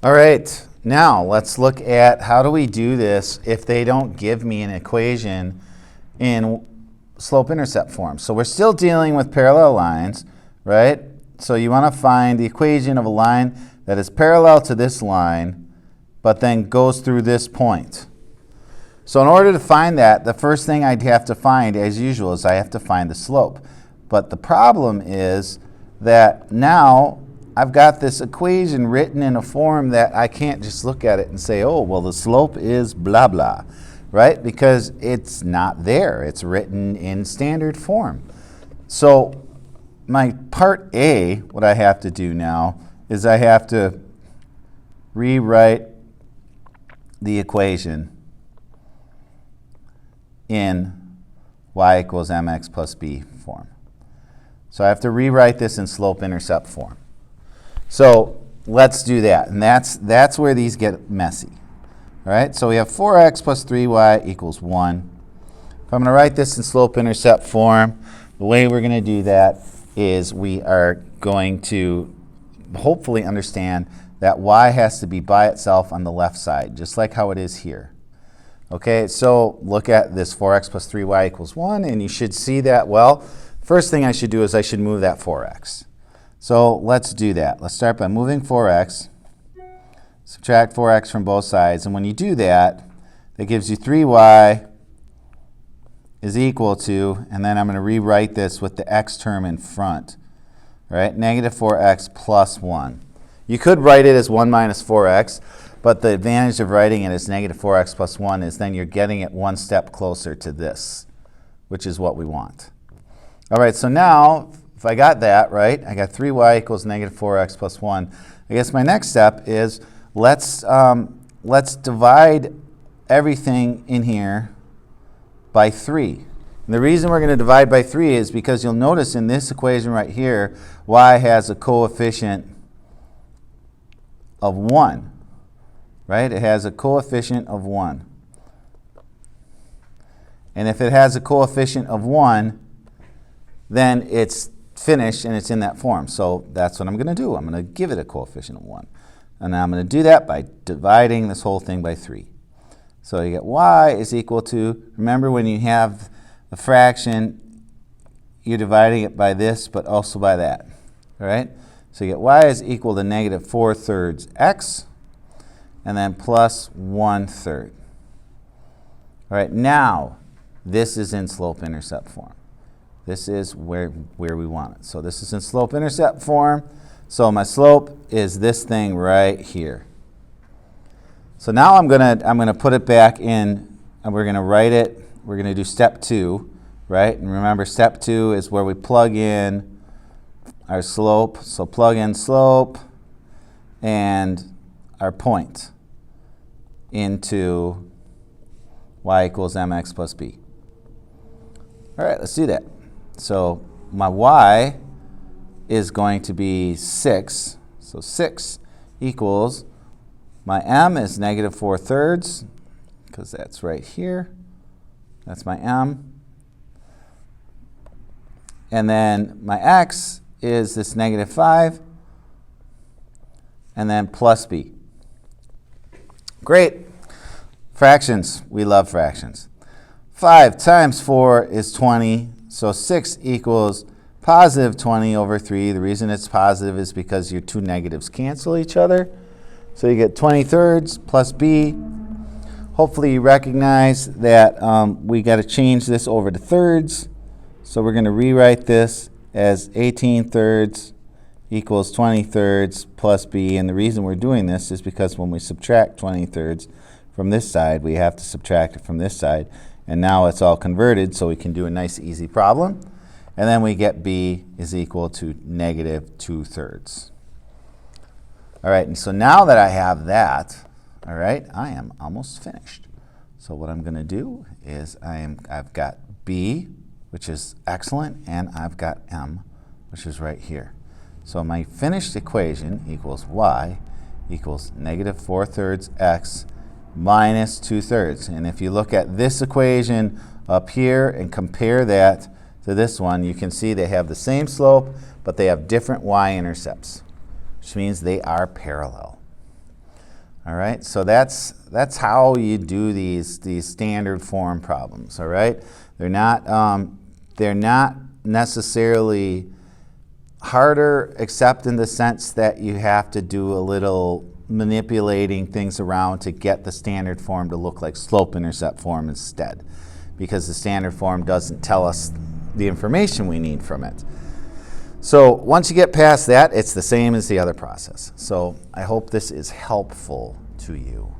All right, now let's look at how do we do this if they don't give me an equation in slope-intercept form. So we're still dealing with parallel lines, right? So you want to find the equation of a line that is parallel to this line, but then goes through this point. So in order to find that, the first thing I'd have to find, as usual, is I have to find the slope. But the problem is that now I've got this equation written in a form that I can't just look at it and say, oh, well, the slope is blah, blah, right? Because it's not there. It's written in standard form. So my part A, what I have to do now is I have to rewrite the equation in y equals mx plus b form. So I have to rewrite this in slope-intercept form. So let's do that, and that's where these get messy. All right, so we have 4x plus 3y equals 1. If I'm going to write this in slope-intercept form, the way we're going to do that is we are going to hopefully understand that y has to be by itself on the left side, just like how it is here. Okay, so look at this 4x plus 3y equals 1, and you should see that, well, first thing I should do is I should move that 4x. So let's do that. Let's start by moving 4x, subtract 4x from both sides, and when you do that, that gives you 3y is equal to, and then I'm going to rewrite this with the x term in front, right? Negative 4x plus 1. You could write it as 1 minus 4x, but the advantage of writing it as negative 4x plus 1 is then you're getting it one step closer to this, which is what we want. All right, so now, if I got that, right, I got 3y equals negative 4x plus 1. I guess my next step is let's divide everything in here by 3. And the reason we're going to divide by 3 is because you'll notice in this equation right here, y has a coefficient of 1, right? It has a coefficient of 1. And if it has a coefficient of 1, then it's finished and it's in that form. So that's what I'm going to do. I'm going to give it a coefficient of 1. And I'm going to do that by dividing this whole thing by 3. So you get y is equal to, remember when you have a fraction, you're dividing it by this, but also by that. All right? So you get y is equal to negative 4/3 x, and then plus 1/3. All right, now this is in slope-intercept form. This is where we want it. So this is in slope-intercept form. So my slope is this thing right here. So now I'm gonna put it back in, and we're gonna write it. We're gonna do step 2, right? And remember, step 2 is where we plug in our slope. So plug in slope and our point into y equals mx plus b. All right, let's do that. So my y is going to be 6. So 6 equals, my m is negative 4/3, because that's right here. That's my m. And then my x is this negative 5, and then plus b. Great. Fractions. We love fractions. 5 times 4 is 20. So 6 equals positive 20 over 3. The reason it's positive is because your two negatives cancel each other. So you get 20/3 plus b. Hopefully you recognize that we got to change this over to thirds. So we're going to rewrite this as 18/3 equals 20/3 plus b. And the reason we're doing this is because when we subtract 20/3 from this side, we have to subtract it from this side. And now it's all converted, so we can do a nice, easy problem. And then we get b is equal to negative 2/3. All right, and so now that I have that, all right, I am almost finished. So what I'm going to do is I've got b, which is excellent, and I've got m, which is right here. So my finished equation equals y equals negative 4/3 x minus 2/3. And if you look at this equation up here and compare that to this one, you can see they have the same slope, but they have different y-intercepts, which means they are parallel. All right, so that's how you do these standard form problems. All right, they're not necessarily harder, except in the sense that you have to do a little manipulating things around to get the standard form to look like slope-intercept form instead, because the standard form doesn't tell us the information we need from it. So once you get past that, it's the same as the other process. So I hope this is helpful to you.